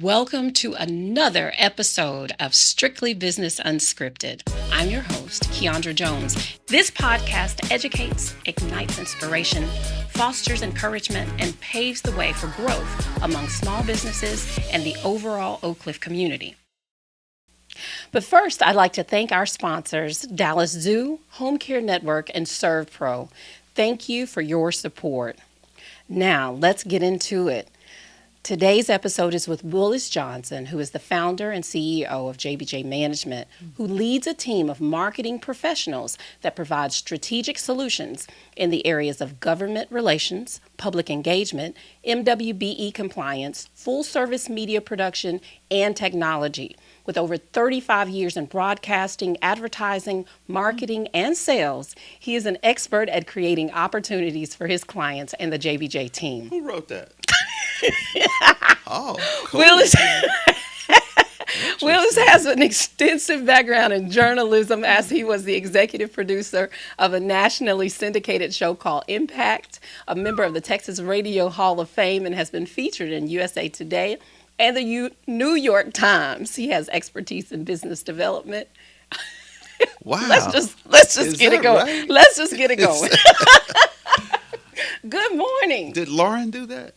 Welcome to another episode of Strictly Business Unscripted. I'm your host, Keandra Jones. This podcast educates, ignites inspiration, fosters encouragement, and paves the way for growth among small businesses and the overall Oak Cliff community. But first, I'd like to thank our sponsors, Dallas Zoo, Home Care Network, and ServPro. Thank you for your support. Now, let's get into it. Today's episode is with Willis Johnson, who is the founder and CEO of JBJ Management, who leads a team of marketing professionals that provide strategic solutions in the areas of government relations, public engagement, MWBE compliance, full-service media production, and technology. With over 35 years in broadcasting, advertising, marketing, and sales, he is an expert at creating opportunities for his clients and the JBJ team. Who wrote that? Oh, cool. Willis has an extensive background in journalism, as he was the executive producer of a nationally syndicated show called Impact, a member of the Texas Radio Hall of Fame, and has been featured in USA Today and the New York Times. He has expertise in business development. Wow. Let's just get it going. Right? Let's just get it going. Good morning. Did Lauren do that?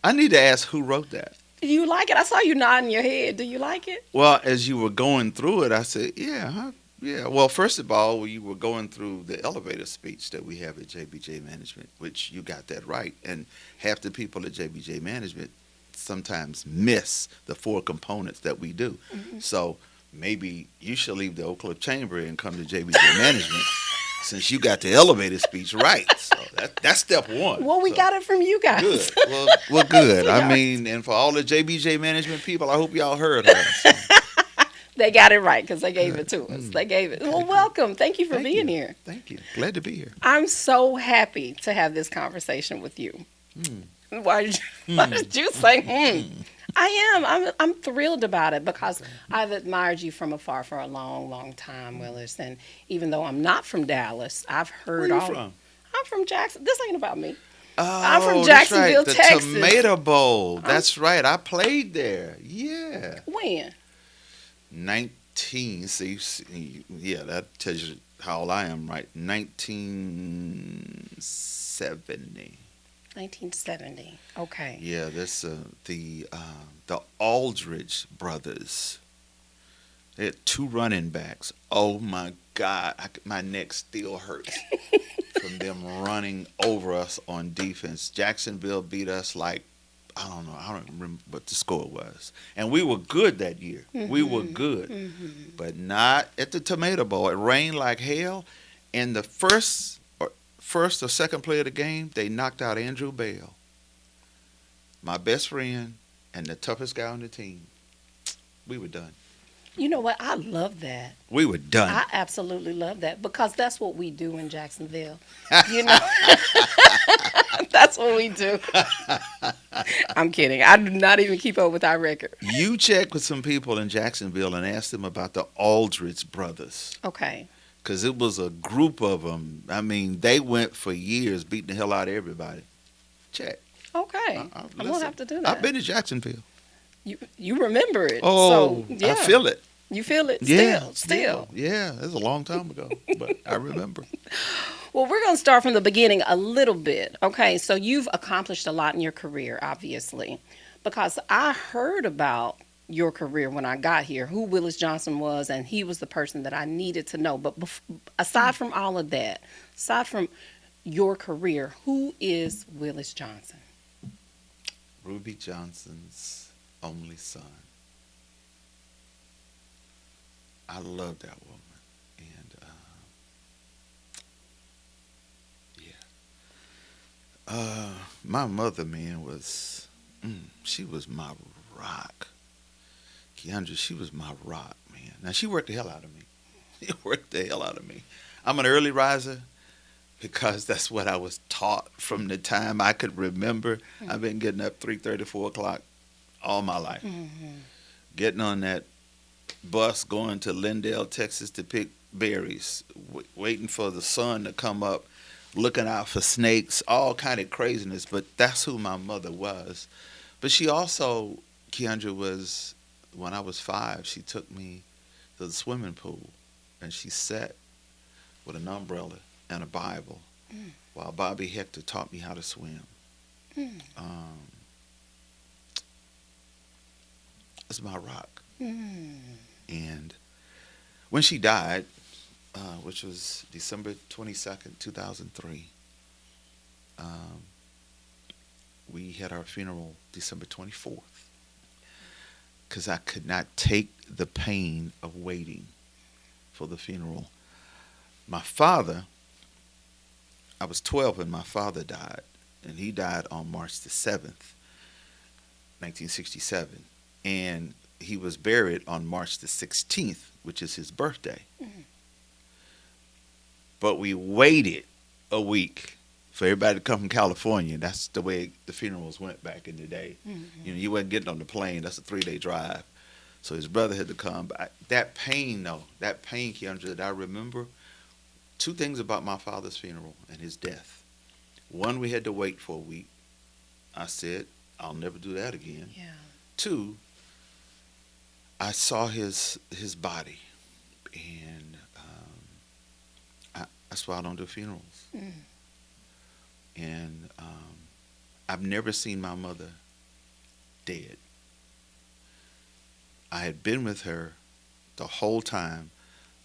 I need to ask who wrote that. Do you like it? I saw you nodding your head. Do you like it? Well, as you were going through it, I said, yeah. Well, first of all, you were going through the elevator speech that we have at JBJ Management, which you got that right. And half the people at JBJ Management sometimes miss the four components that we do. Mm-hmm. So maybe you should leave the Oak Cliff Chamber and come to JBJ Management. Since you got the elevator speech right. So that's step one. Well, we got it from you guys. Good. Well, good. I mean, and for all the JBJ Management people, I hope y'all heard her. So. They got it right because they gave it to us. They gave it. Well, welcome. Thank you for being here. Thank you. Glad to be here. I'm so happy to have this conversation with you. Why did you say, I am. I'm thrilled about it because I've admired you from afar for a long, long time, Willis. And even though I'm not from Dallas, I've heard Where you from? I'm from Jackson. This ain't about me. Oh, I'm from Jacksonville, that's right. Texas. The Tomato Bowl. That's right. I played there. Yeah. When? 19. See, yeah, that tells you how old I am, right? 1970. 1970. Okay. Yeah, that's the Aldridge brothers. They had two running backs. Oh my God, my neck still hurts from them running over us on defense. Jacksonville beat us like I don't remember what the score was, and we were good that year. Mm-hmm. We were good, but not at the Tomato Bowl. It rained like hell, and the first or second play of the game, they knocked out Andrew Bell, my best friend and the toughest guy on the team. We were done. You know what? I love that. We were done. I absolutely love that because that's what we do in Jacksonville. You know, that's what we do. I'm kidding. I do not even keep up with our record. You check with some people in Jacksonville and ask them about the Aldridge brothers. Okay. Because it was a group of them. I mean, they went for years beating the hell out of everybody. Check. Okay. I'm going to have to do that. I've been to Jacksonville. You remember it. Oh, so, yeah. I feel it. You feel it? Yeah. Still. Yeah, it was a long time ago, but I remember. Well, we're going to start from the beginning a little bit. Okay, so you've accomplished a lot in your career, obviously, because I heard about your career when I got here, who Willis Johnson was, and he was the person that I needed to know. But aside from all of that, aside from your career, who is Willis Johnson? Ruby Johnson's only son. I love that woman. And, my mother, man, she was my rock. Keandra, she was my rock, man. Now, she worked the hell out of me. She worked the hell out of me. I'm an early riser because that's what I was taught from the time I could remember. Mm-hmm. I've been getting up 3:30, 4 o'clock all my life. Mm-hmm. Getting on that bus going to Lindale, Texas to pick berries, waiting for the sun to come up, looking out for snakes, all kind of craziness. But that's who my mother was. But she also Keandra was, when I was 5, she took me to the swimming pool, and she sat with an umbrella and a Bible while Bobby Hector taught me how to swim. Um, that's my rock. And when she died, which was December 22nd, 2003, we had our funeral December 24th because I could not take the pain of waiting for the funeral. My father, I was 12 when my father died, and he died on March the 7th, 1967. And he was buried on March the 16th, which is his birthday. But we waited a week for everybody to come from California. That's the way the funerals went back in the day. You know, you wasn't getting on the plane. That's a 3-day drive. So his brother had to come. But that pain, Keandra, that I remember, 2 things about my father's funeral and his death. One, we had to wait for a week. I said, I'll never do that again. Yeah. 2, I saw his body, and that's why I don't do funerals. And I've never seen my mother dead. I had been with her the whole time.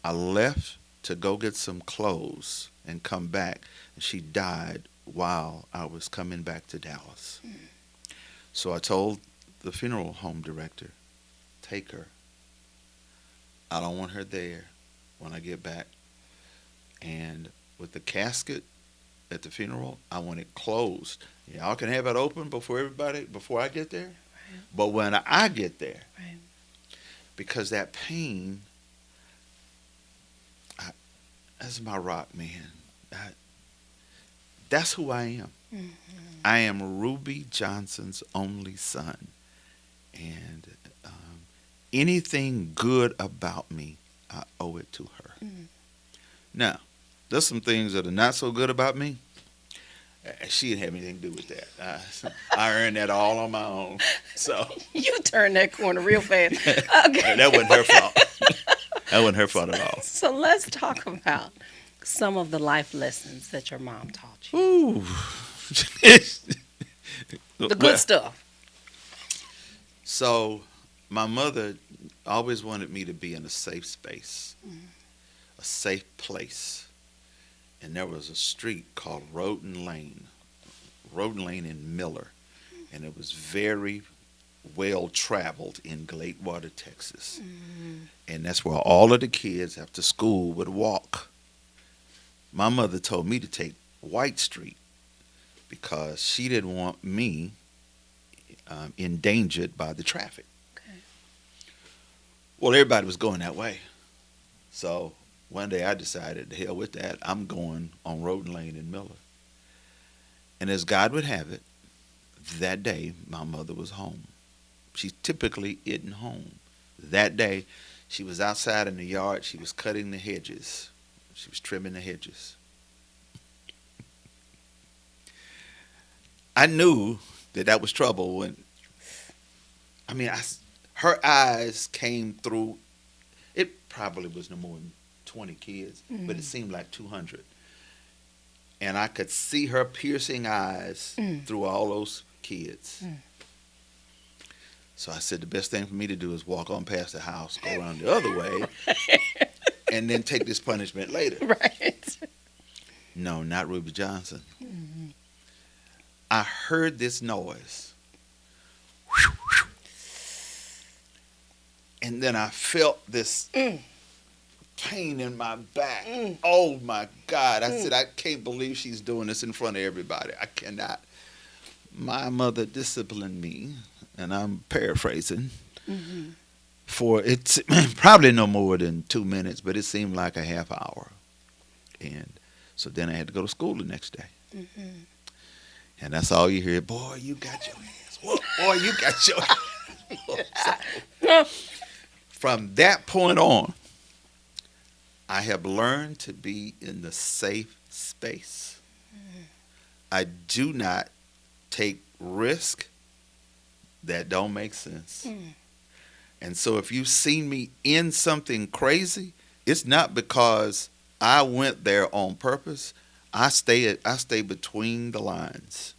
I left to go get some clothes and come back, and she died while I was coming back to Dallas. So I told the funeral home director, take her. I don't want her there when I get back. And with the casket at the funeral, I want it closed. Y'all can have it open before I get there. Right. But when I get there, right. Because that pain, that's my rock, man. That's who I am. I am Ruby Johnson's only son. And anything good about me, I owe it to her. Now, there's some things that are not so good about me. She didn't have anything to do with that. I earned that all on my own. So you turned that corner real fast. Okay. That wasn't her fault. That wasn't her fault at all. So let's talk about some of the life lessons that your mom taught you. Ooh. The good stuff. So my mother always wanted me to be in a safe space, a safe place. And there was a street called Roden Lane in Miller. And it was very well traveled in Gladewater, Texas. And that's where all of the kids after school would walk. My mother told me to take White Street because she didn't want me endangered by the traffic. Okay. Well, everybody was going that way. So one day I decided, to hell with that, I'm going on Roden Lane in Miller. And as God would have it, that day my mother was home. She typically isn't home. That day she was outside in the yard. She was cutting the hedges. She was trimming the hedges. I knew that was trouble when, her eyes came through. It probably was no more than 20 kids, but it seemed like 200. And I could see her piercing eyes through all those kids. So I said the best thing for me to do is walk on past the house, go around the other way, and then take this punishment later. Right. No, not Ruby Johnson. I heard this noise. And then I felt this pain in my back. Oh, my God. I said, I can't believe she's doing this in front of everybody. I cannot. My mother disciplined me, and I'm paraphrasing, for it's probably no more than 2 minutes, but it seemed like a half hour. And so then I had to go to school the next day. And that's all you hear. Boy, you got your ass. Boy, you got your ass. From that point on, I have learned to be in the safe space. I do not take risk that don't make sense. And so if you've seen me in something crazy, it's not because I went there on purpose. I stay between the lines.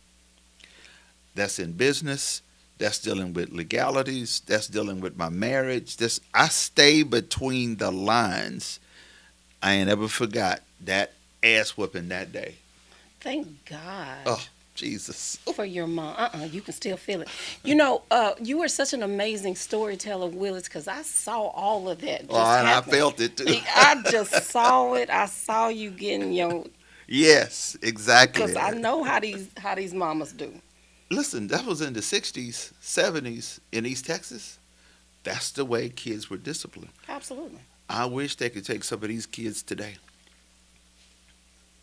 That's in business. That's dealing with legalities. That's dealing with my marriage. I stay between the lines. I ain't ever forgot that ass whooping that day. Thank God. Oh, Jesus. For your mom. You can still feel it. You were such an amazing storyteller, Willis, because I saw all of that just And I happen. felt it too. I just saw it. I saw you getting your... Yes, exactly. Because I know how these mamas do. Listen, that was in the 60s, 70s in East Texas. That's the way kids were disciplined. Absolutely. I wish they could take some of these kids today.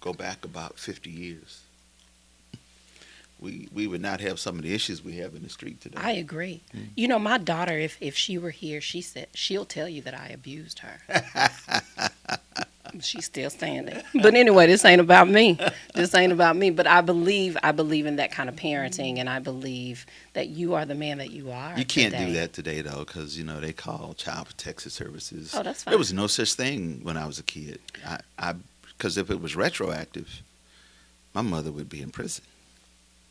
Go back about 50 years. We would not have some of the issues we have in the street today. I agree. My daughter, if she were here, she said she'll tell you that I abused her. She's still standing. But anyway, this ain't about me. This ain't about me. But I believe in that kind of parenting, and I believe that you are the man that you are. You can't today. do that today, though, because, they call Child Protective Services. Oh, that's fine. There was no such thing when I was a kid. Because if it was retroactive, my mother would be in prison.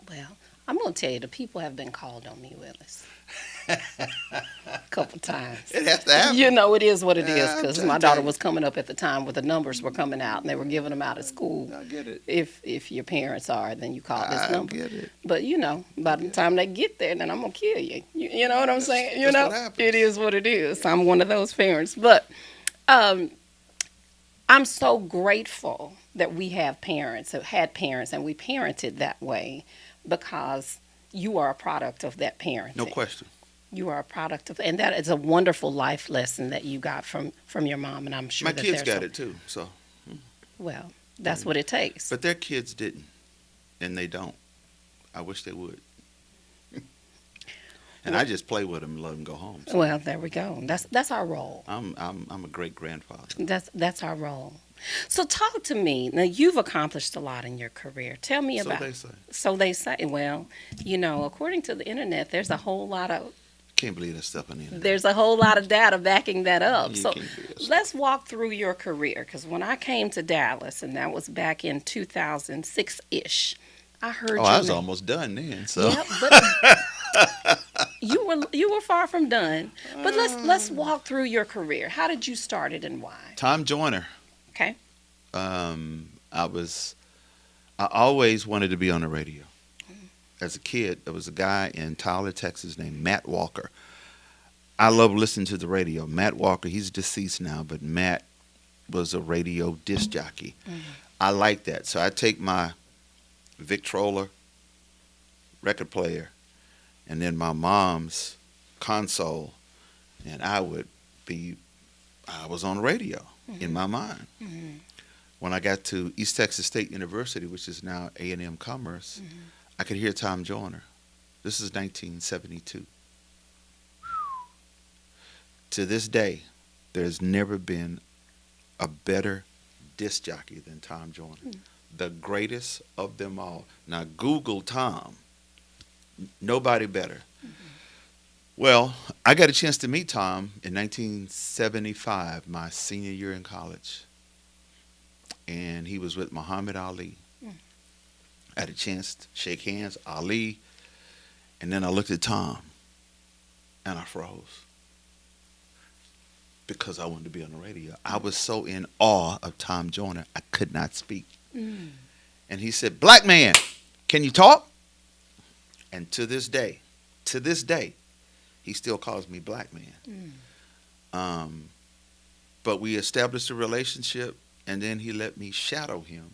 Well, I'm going to tell you, the people have been called on me, Willis. A couple times. It has to happen. It is what it is, because my daughter was coming up at the time where the numbers were coming out, and they were giving them out at school. I get it. If your parents are, then you call this number. I get it. But, by the time they get there, then I'm going to kill you. You know what I'm saying? That's what happens. It is what it is. I'm one of those parents. But I'm so grateful that we have parents, have had parents, and we parented that way, because you are a product of that parenting. No question. You are a product of, and that is a wonderful life lesson that you got from your mom, and I'm sure My that kids got it too, so. Well, that's what it takes. But their kids didn't, and they don't. I wish they would. And I just play with them and let them go home. So Well, there we go. That's our role. I'm a great grandfather. That's our role. So talk to me. Now, you've accomplished a lot in your career. Tell me So about. they say. So they say. Well, according to the internet, there's a whole lot of Can't believe that stuff on the internet. There's a whole lot of data backing that up. You So can't believe that stuff. let's walk through your career, because when I came to Dallas, and that was back in 2006-ish, I heard I was almost done then. So Yeah, but you were far from done. But let's walk through your career. How did you start it, and why? Tom Joyner. Okay. I always wanted to be on the radio. As a kid, there was a guy in Tyler, Texas named Matt Walker. I love listening to the radio. Matt Walker, he's deceased now, but Matt was a radio disc jockey. I like that. So I take my Victrola record player and then my mom's console, and I was on the radio in my mind. When I got to East Texas State University, which is now A&M Commerce, I could hear Tom Joyner. This is 1972. To this day, there's never been a better disc jockey than Tom Joyner. The greatest of them all. Now, Google Tom. Nobody better. Well, I got a chance to meet Tom in 1975, my senior year in college. And he was with Muhammad Ali. I had a chance to shake hands, Ali, and then I looked at Tom, and I froze because I wanted to be on the radio. I was so in awe of Tom Joyner, I could not speak. And he said, "Black man, can you talk?" And to this day, he still calls me Black man. But we established a relationship, and then he let me shadow him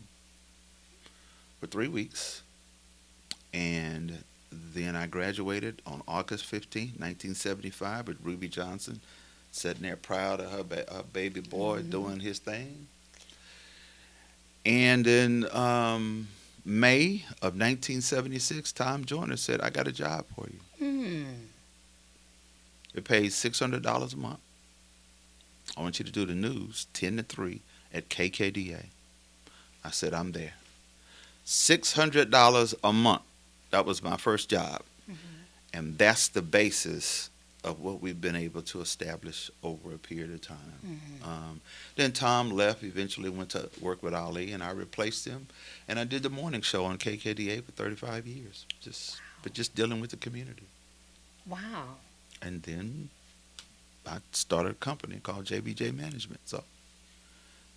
for 3 weeks. And then I graduated on August 15th, 1975 with Ruby Johnson, sitting there proud of her baby boy doing his thing. And in May of 1976, Tom Joyner said, "I got a job for you. It pays $600 a month. I want you to do the news 10 to 3 at KKDA. I said, "I'm there." $600 a month. That was my first job. And that's the basis of what we've been able to establish over a period of time. Then Tom left, eventually went to work with Ali, and I replaced him. And I did the morning show on KKDA for 35 years, but just dealing with the community. Wow. And then I started a company called JBJ Management. So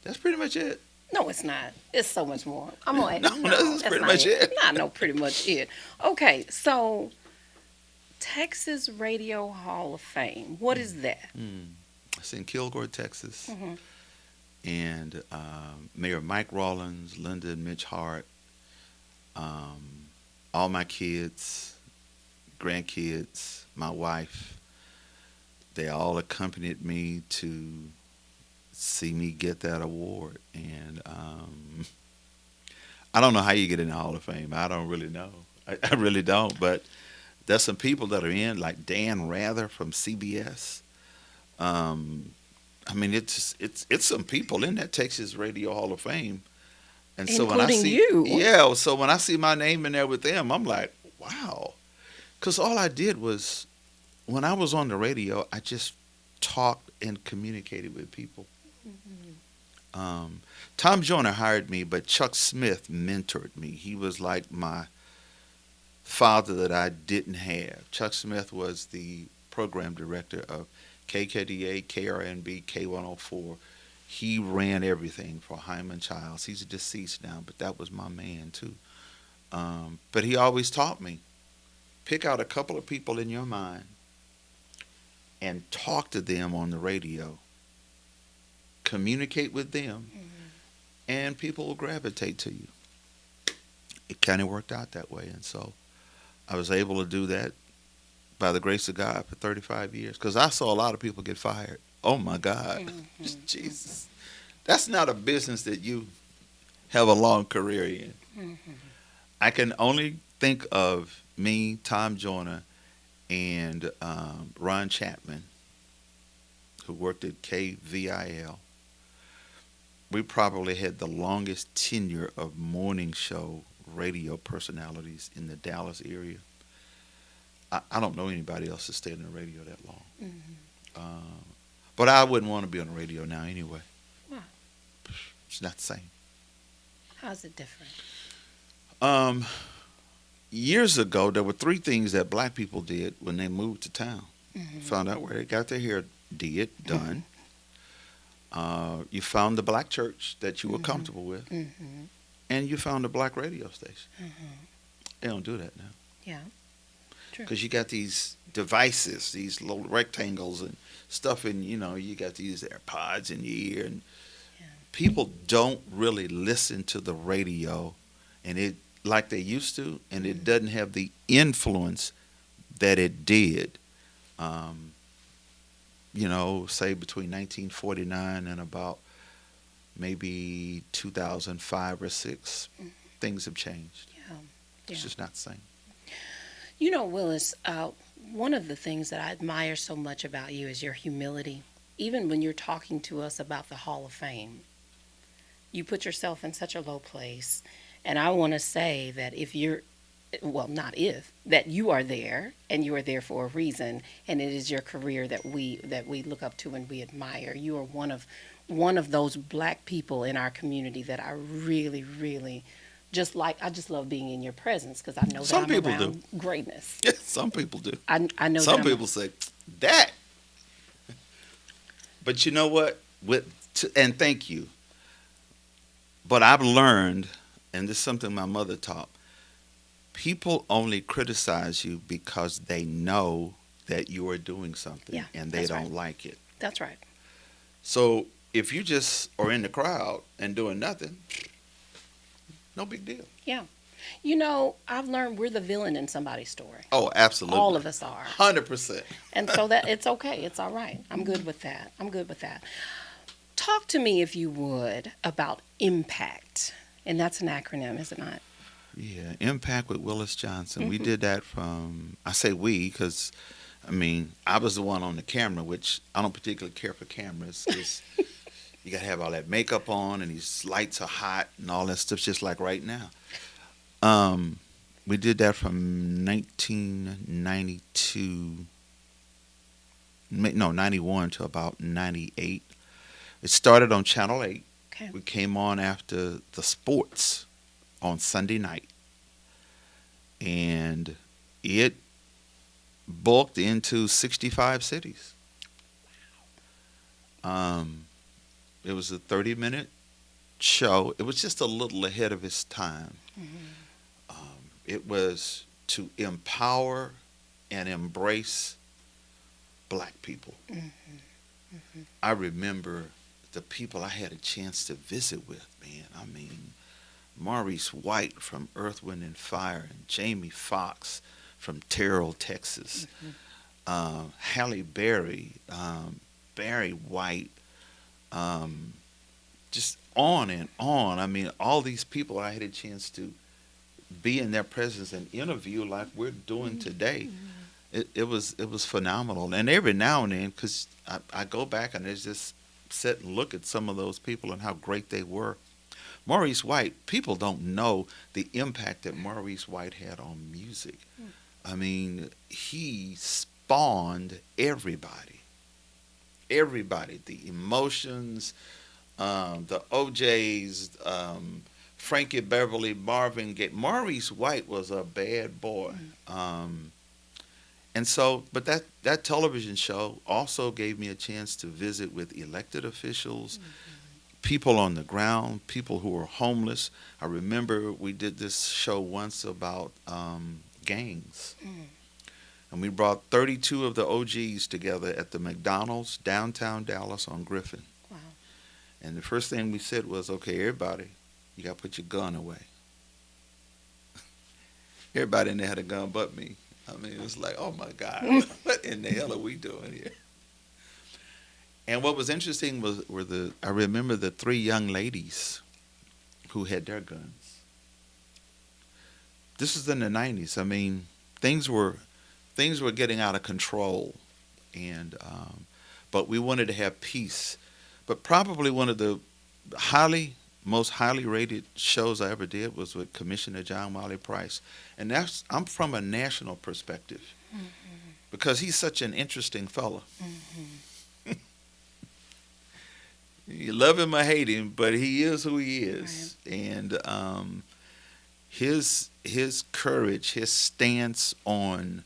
that's pretty much it. No, it's not. It's so much more. I'm like, No, that's pretty much it. I know pretty much it. Okay, so Texas Radio Hall of Fame. What is that? It's in Kilgore, Texas. Mm-hmm. And Mayor Mike Rawlins, Linda and Mitch Hart, all my kids, grandkids, my wife, they all accompanied me to see me get that award. And I don't know how you get in the Hall of Fame. I don't really know. I really don't. But there's some people that are in, like Dan Rather from CBS. I mean, it's some people in that Texas Radio Hall of Fame. And so including when I see you. Yeah, so when I see my name in there with them, I'm like, wow. Because all I did was, when I was on the radio, I just talked and communicated with people. Tom Joyner hired me, but Chuck Smith mentored me. He was like my father that I didn't have. Chuck Smith was the program director of KKDA, KRNB, K104. He ran everything for Hyman Childs. He's deceased now, but that was my man too. But he always taught me, pick out a couple of people in your mind and talk to them on the radio. Communicate with them, and people will gravitate to you. It kind of worked out that way, and so I was able to do that by the grace of God for 35 years, because I saw a lot of people get fired. Oh, my God. Jesus. That's not a business that you have a long career in. I can only think of me, Tom Joyner, and Ron Chapman, who worked at KVIL. We probably had the longest tenure of morning show radio personalities in the Dallas area. I don't know anybody else that stayed on the radio that long. But I wouldn't want to be on the radio now anyway. Why? It's not the same. How's it different? Years ago, there were three things that black people did when they moved to town. Found out where they got their hair done. You found the black church that you were comfortable with. And you found a black radio station. They don't do that now. Yeah. Because you got these devices, these little rectangles and stuff, and you got these AirPods in your ear, and people don't really listen to the radio, and it like they used to, and it doesn't have the influence that it did. Say between 1949 and about maybe 2005 or 6, things have changed. It's just not the same. Willis, one of the things that I admire so much about you is your humility. Even when you're talking to us about the Hall of Fame, you put yourself in such a low place. And I want to say that that you are there, and you are there for a reason, and it is your career that we look up to and we admire. You are one of those black people in our community that I really, really I just love being in your presence, because I know that I'm around greatness. Yeah, some people do. I know some people say that. But you know what? And thank you. But I've learned, and this is something my mother taught, people only criticize you because they know that you are doing something, and they don't like it. That's right. So if you just are in the crowd and doing nothing, no big deal. Yeah. I've learned we're the villain in somebody's story. Oh, absolutely. All of us are. 100%. And so that it's okay. It's all right. I'm good with that. Talk to me, if you would, about IMPACT. And that's an acronym, is it not? Yeah, IMPACT with Willis Johnson. We did that I say we because, I was the one on the camera, which I don't particularly care for cameras, because you got to have all that makeup on, and these lights are hot and all that stuff, just like right now. We did that from 1992, no, 91 to about 98. It started on Channel 8. Okay. We came on after the sports on Sunday night. And it bulked into 65 cities. It was a 30-minute show. It was just a little ahead of its time. It was to empower and embrace black people. I remember the people I had a chance to visit with, man. I mean, Maurice White from Earth, Wind and Fire, and Jamie Foxx from Terrell, Texas. Halle Berry, Barry White, just on and on. I mean, all these people I had a chance to be in their presence and interview like we're doing today. It was phenomenal. And every now and then, because I go back and just sit and look at some of those people and how great they were. Maurice White, people don't know the impact that Maurice White had on music. I mean, he spawned everybody. Everybody. The Emotions, the OJs, Frankie Beverly, Marvin Gaye. Maurice White was a bad boy. And so, but that television show also gave me a chance to visit with elected officials, people on the ground, people who were homeless. I remember we did this show once about gangs. And we brought 32 of the OGs together at the McDonald's downtown Dallas on Griffin. Wow. And the first thing we said was, okay, everybody, you got to put your gun away. Everybody in there had a gun but me. I mean, it was like, oh, my God, what in the hell are we doing here? And what was interesting I remember the 3 young ladies who had their guns. This was in the 90s. I mean, things were getting out of control, and but we wanted to have peace. But probably one of the most highly rated shows I ever did was with Commissioner John Wiley Price, and I'm from a national perspective because he's such an interesting fella. You love him or hate him, but he is who he is, right. And his courage, his stance on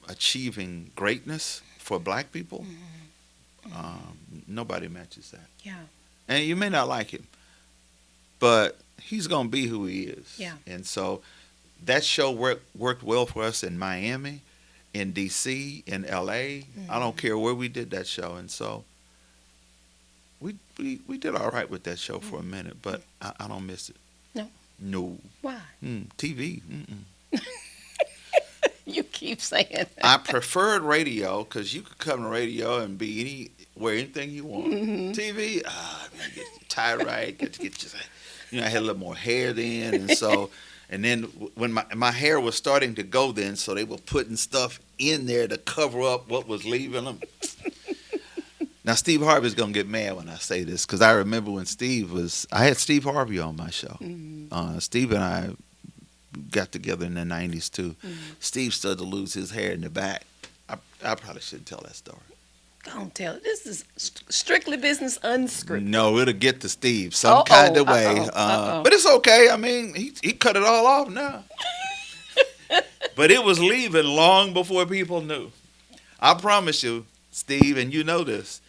achieving greatness for black people, nobody matches that. Yeah. And you may not like him, but he's going to be who he is. Yeah. And so that show worked well for us in Miami, in D.C., in L.A. I don't care where we did that show. And so we did all right with that show for a minute, but I don't miss it. No. Why? TV. You keep saying that. I preferred radio because you could come to radio and be anything you want. TV, get your tie right, get your, I had a little more hair then, and so, and then when my hair was starting to go then, so they were putting stuff in there to cover up what was leaving them. Now, Steve Harvey's going to get mad when I say this because I remember when I had Steve Harvey on my show. Steve and I got together in the 90s too. Steve started to lose his hair in the back. I probably shouldn't tell that story. Don't tell it. This is Strictly Business Unscripted. No, it'll get to Steve some kind of way. But it's okay. I mean, he cut it all off now. But it was leaving long before people knew. I promise you, Steve, and you know this,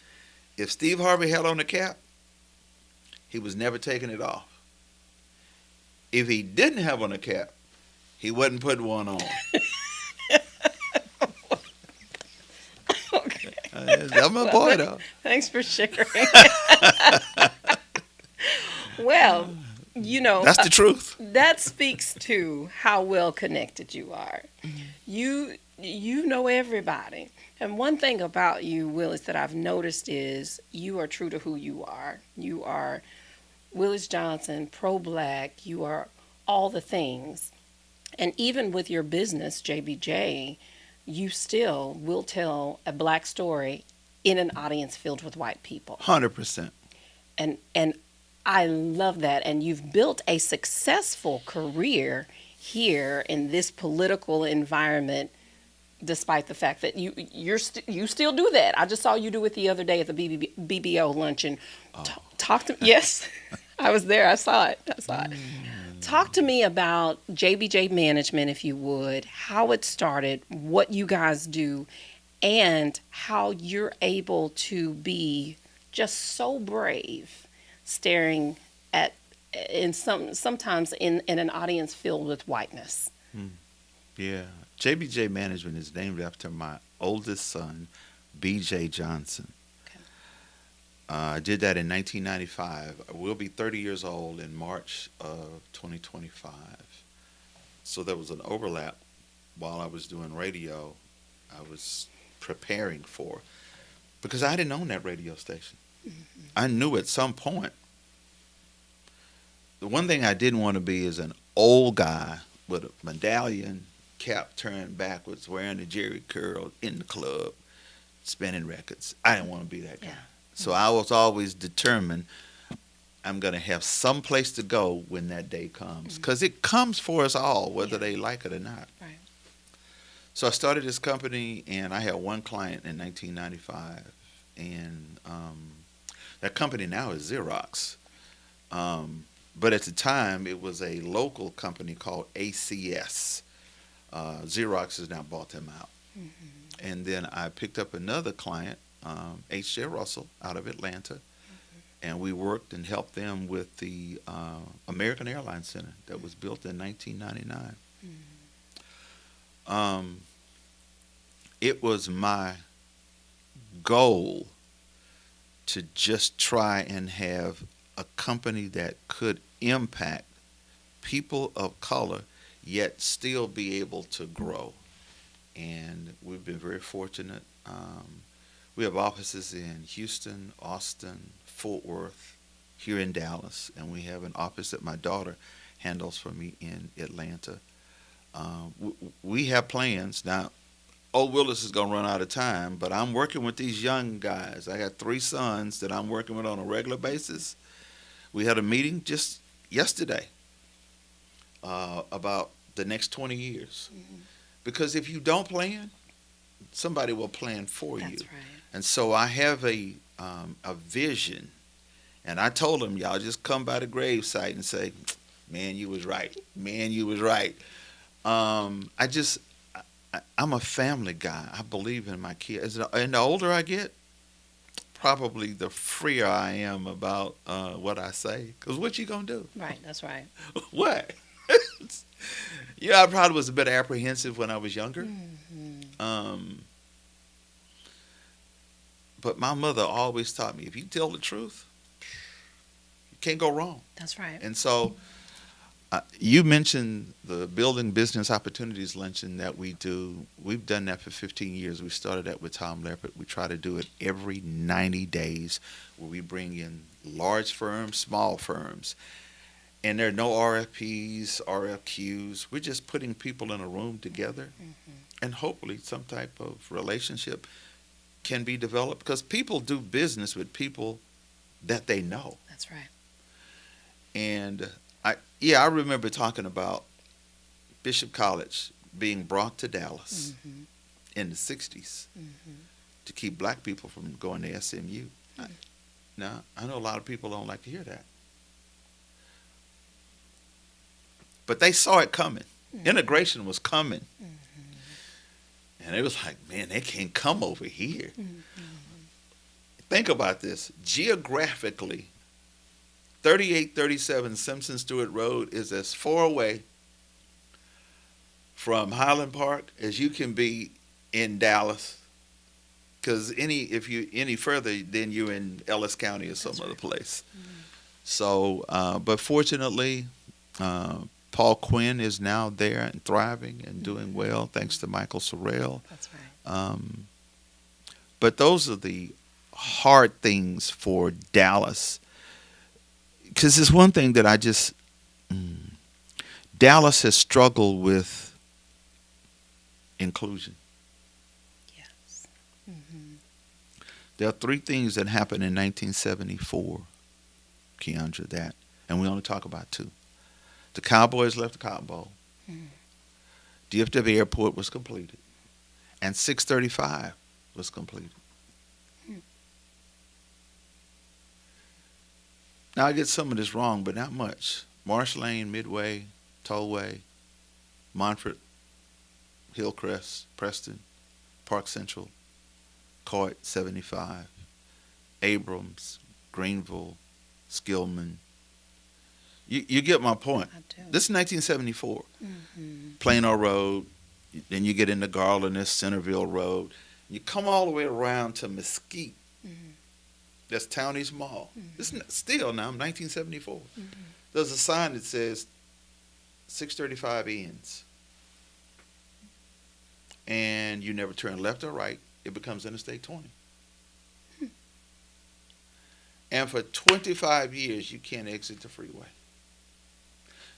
if Steve Harvey had on a cap, he was never taking it off. If he didn't have on a cap, he wasn't putting one on. Okay. That's my boy, though. Thanks for sharing. Well, that's the truth. That speaks to how well connected you are. You know everybody. And one thing about you, Willis, that I've noticed is you are true to who you are. You are Willis Johnson, pro-black. You are all the things. And even with your business, JBJ, you still will tell a black story in an audience filled with white people. 100%. And I love that. And you've built a successful career here in this political environment, despite the fact that you still do that. I just saw you do it the other day at the BBO luncheon. Talk to yes, I was there. I saw it. Talk to me about JBJ Management, if you would, how it started, what you guys do, and how you're able to be just so brave, staring at sometimes in an audience filled with whiteness. Yeah. JBJ Management is named after my oldest son, BJ Johnson. Okay. I did that in 1995. I will be 30 years old in March of 2025. So there was an overlap while I was doing radio. I was preparing for, because I didn't own that radio station. I knew at some point. The one thing I didn't want to be is an old guy with a medallion, cap turned backwards, wearing a jerry curl in the club, spinning records. I didn't want to be that guy. Yeah. So I was always determined I'm going to have some place to go when that day comes, because it comes for us all, whether they like it or not. Right. So I started this company, and I had one client in 1995, and that company now is Xerox. But at the time, it was a local company called ACS. Xerox has now bought them out. And then I picked up another client, H.J. Russell, out of Atlanta, and we worked and helped them with the American Airlines Center that was built in 1999. It was my goal to just try and have a company that could impact people of color, yet still be able to grow. And we've been very fortunate. We have offices in Houston, Austin, Fort Worth, here in Dallas, and we have an office that my daughter handles for me in Atlanta. We have plans. Now, old Willis is going to run out of time, but I'm working with these young guys. I got 3 sons that I'm working with on a regular basis. We had a meeting just yesterday about the next 20 years. Because if you don't plan, somebody will plan for you. That's right. And so I have a vision. And I told them, y'all just come by the gravesite and say, man, you was right. Man, you was right. I'm a family guy. I believe in my kids. And the older I get, probably the freer I am about what I say. Because what you going to do? Right, that's right. What? Yeah, I probably was a bit apprehensive when I was younger. But my mother always taught me, if you tell the truth, you can't go wrong. That's right. And so you mentioned the Building Business Opportunities Luncheon that we do. We've done that for 15 years. We started that with Tom Leppard. We try to do it every 90 days where we bring in large firms, small firms. And there are no RFPs, RFQs. We're just putting people in a room together, and hopefully some type of relationship can be developed, because people do business with people that they know. That's right. And I remember talking about Bishop College being brought to Dallas in the 60s to keep black people from going to SMU. Now, I know a lot of people don't like to hear that. But they saw it coming. Integration was coming. And it was like, man, they can't come over here. Think about this. Geographically, 3837 Simpson Stewart Road is as far away from Highland Park as you can be in Dallas. Because if you any further, then you're in Ellis County or some other place. So, but fortunately, Paul Quinn is now there and thriving and doing well, thanks to Michael Sorrell. That's right. But those are the hard things for Dallas. Because there's one thing that Dallas has struggled with inclusion. Yes. There are 3 things that happened in 1974, Keandra, and we only talk about 2. The Cowboys left the Cotton Bowl. DFW Airport was completed. And 635 was completed. Now, I get some of this wrong, but not much. Marsh Lane, Midway, Tollway, Montfort, Hillcrest, Preston, Park Central, Coit, 75, Abrams, Greenville, Skillman. You get my point. I do. This is 1974. Plano Road, then you get into Garland, there's Centerville Road. You come all the way around to Mesquite. That's Townies Mall. This is still now, 1974. There's a sign that says 635 ends. And you never turn left or right. It becomes Interstate 20. And for 25 years, you can't exit the freeway.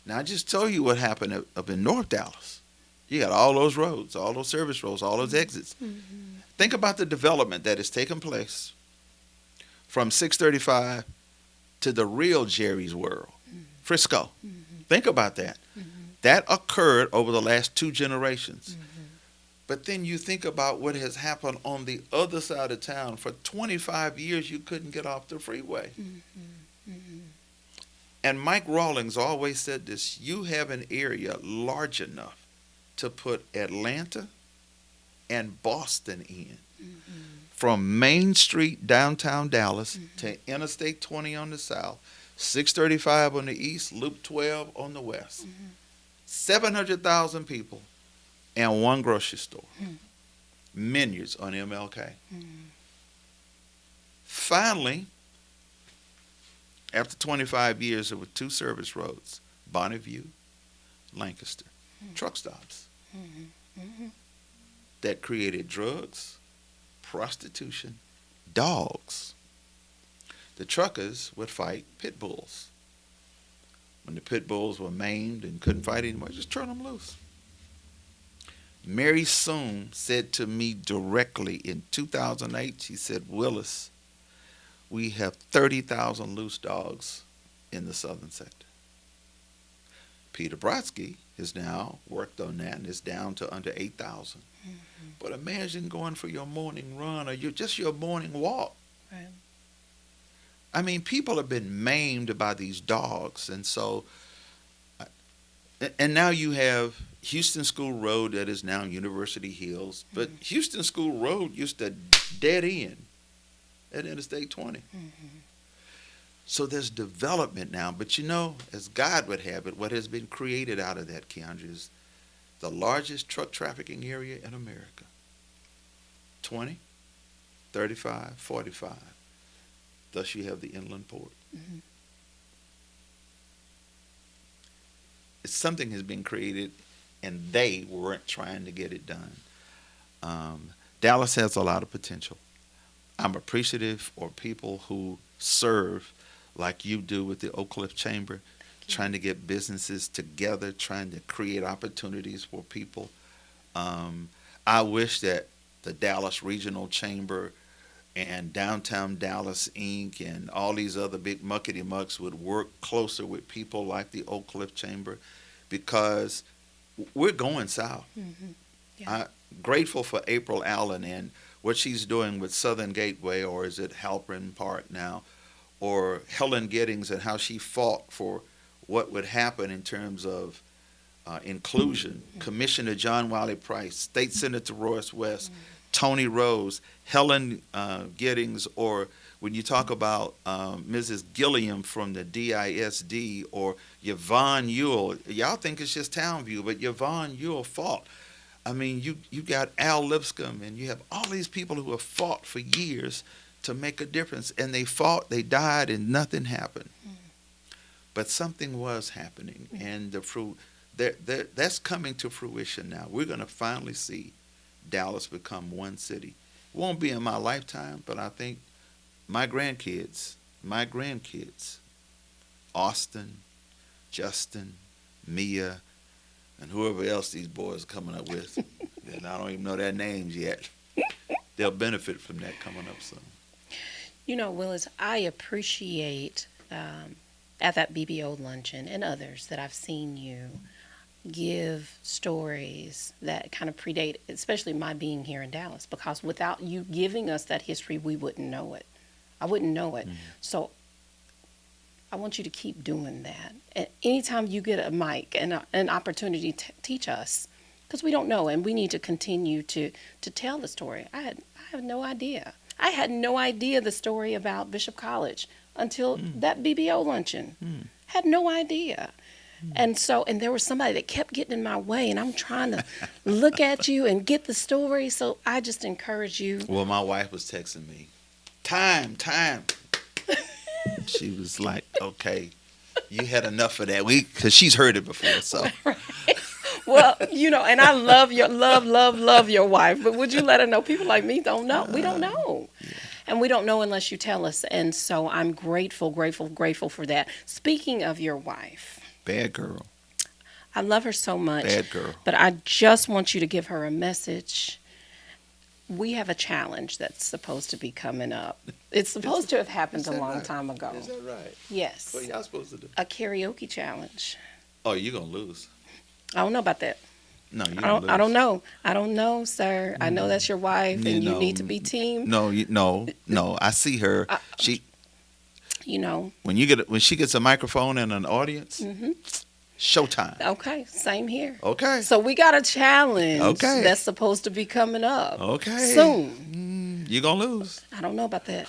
Now, I just told you what happened up in North Dallas. You got all those roads, all those service roads, all those exits. Think about the development that has taken place from 635 to the real Jerry's World, Frisco. Think about that. That occurred over the last 2 generations. But then you think about what has happened on the other side of town. For 25 years, you couldn't get off the freeway. And Mike Rawlings always said this: you have an area large enough to put Atlanta and Boston in. From Main Street, downtown Dallas, to Interstate 20 on the south, 635 on the east, Loop 12 on the west. 700,000 people and one grocery store. Menus on MLK. Finally, after 25 years, there were 2 service roads, Bonneview, Lancaster, truck stops that created drugs, prostitution, dogs. The truckers would fight pit bulls. When the pit bulls were maimed and couldn't fight anymore, just turn them loose. Mary Soon said to me directly in 2008, she said, Willis, we have 30,000 loose dogs in the southern sector. Peter Brodsky has now worked on that and is down to under 8,000. But imagine going for your morning run or your morning walk. Right. I mean, people have been maimed by these dogs. And so, and now you have Houston School Road that is now University Hills. But Houston School Road used to dead end at Interstate 20. So there's development now. But you know, as God would have it, what has been created out of that, Keandra, is the largest truck trafficking area in America. 20, 35, 45. Thus you have the inland port. It's something has been created, and they weren't trying to get it done. Dallas has a lot of potential. I'm appreciative for people who serve like you do with the Oak Cliff Chamber, trying to get businesses together, trying to create opportunities for people. I wish that the Dallas Regional Chamber and Downtown Dallas Inc. and all these other big muckety-mucks would work closer with people like the Oak Cliff Chamber, because we're going south. I'm grateful for April Allen and what she's doing with Southern Gateway, or is it Halpern Park now, or Helen Giddings and how she fought for what would happen in terms of inclusion. Commissioner John Wiley Price, State Senator Royce West, Tony Rose, Helen Giddings, or when you talk about Mrs. Gilliam from the DISD, or Yvonne Ewell. Y'all think it's just Townview, but Yvonne Ewell fought. I mean, you got Al Lipscomb, and you have all these people who have fought for years to make a difference. And they fought, they died, and nothing happened. But something was happening, and the fruit that's coming to fruition now. We're going to finally see Dallas become one city. It won't be in my lifetime, but I think my grandkids, Austin, Justin, Mia, and whoever else these boys are coming up with, and I don't even know their names yet, they'll benefit from that coming up soon. You know, Willis, I appreciate at that BBO luncheon and others that I've seen you give stories that kind of predate, especially my being here in Dallas, because without you giving us that history, we wouldn't know it. I wouldn't know it. So I want you to keep doing that. And anytime you get a mic and an opportunity to teach us, because we don't know, and we need to continue to tell the story. I had no idea. I had no idea the story about Bishop College until that BBO luncheon. Had no idea. And there was somebody that kept getting in my way, and I'm trying to look at you and get the story. So I just encourage you. Well, my wife was texting me, time. She was like, okay, you had enough of that. Because she's heard it before, so. Right. Well, and I love your wife, but would you let her know? People like me don't know. We don't know. Yeah. And we don't know unless you tell us. And so I'm grateful for that. Speaking of your wife. Bad girl. I love her so much. Bad girl. But I just want you to give her a message. We have a challenge that's supposed to be coming up. It's supposed to have happened a long time ago. Is that right? Yes. What y'all supposed to do? A karaoke challenge. Oh, you're going to lose. I don't know about that. No, you I don't know. I don't know, sir. I know that's your wife, and you need to be team. No. I see her. She. When she gets a microphone and an audience, showtime. Okay, same here. Okay. So we got a challenge. Okay. That's supposed to be coming up. Okay. Soon. You're gonna lose. I don't know about that.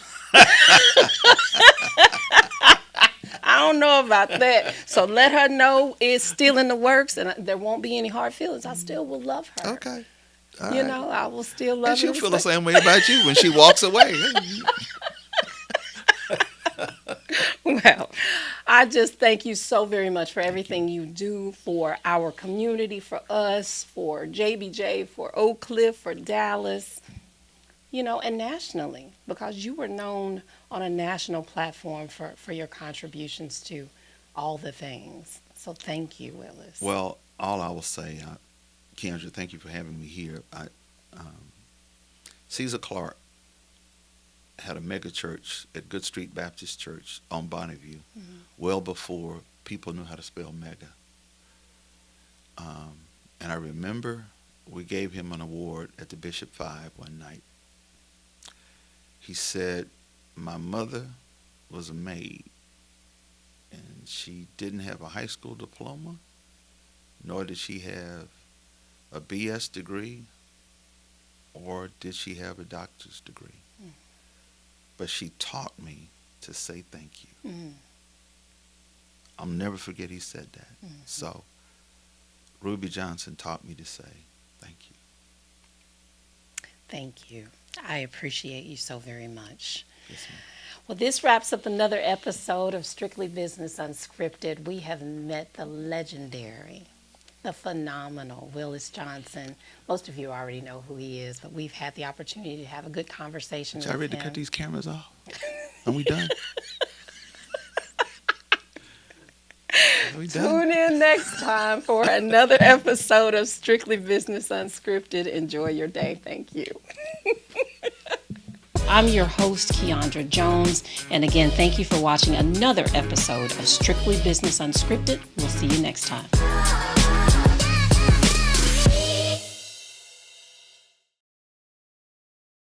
I don't know about that. So let her know it's still in the works, and there won't be any hard feelings. I still will love her. Okay. All right. I will still love her. And she'll feel the same way about you when she walks away. Well, I just thank you so very much for everything you do for our community, for us, for JBJ, for Oak Cliff, for Dallas, and nationally, because you were known on a national platform for your contributions to all the things. So thank you, Willis. Well, all I will say, Kendra, thank you for having me here. Caesar Clark had a mega church at Good Street Baptist Church on Bonneview, well before people knew how to spell mega. And I remember we gave him an award at the Bishop 5 one night. He said, my mother was a maid, and she didn't have a high school diploma, nor did she have a BS degree, or did she have a doctor's degree. But she taught me to say thank you. I'll never forget he said that. So Ruby Johnson taught me to say thank you. Thank you. I appreciate you so very much. Yes, ma'am. Well, this wraps up another episode of Strictly Business Unscripted. We have met the legendary, the phenomenal Willis Johnson. Most of you already know who he is, but we've had the opportunity to have a good conversation with him. Y'all ready to cut these cameras off? Are we done? Are we done? Tune in next time for another episode of Strictly Business Unscripted. Enjoy your day. Thank you. I'm your host, Keandra Jones. And again, thank you for watching another episode of Strictly Business Unscripted. We'll see you next time.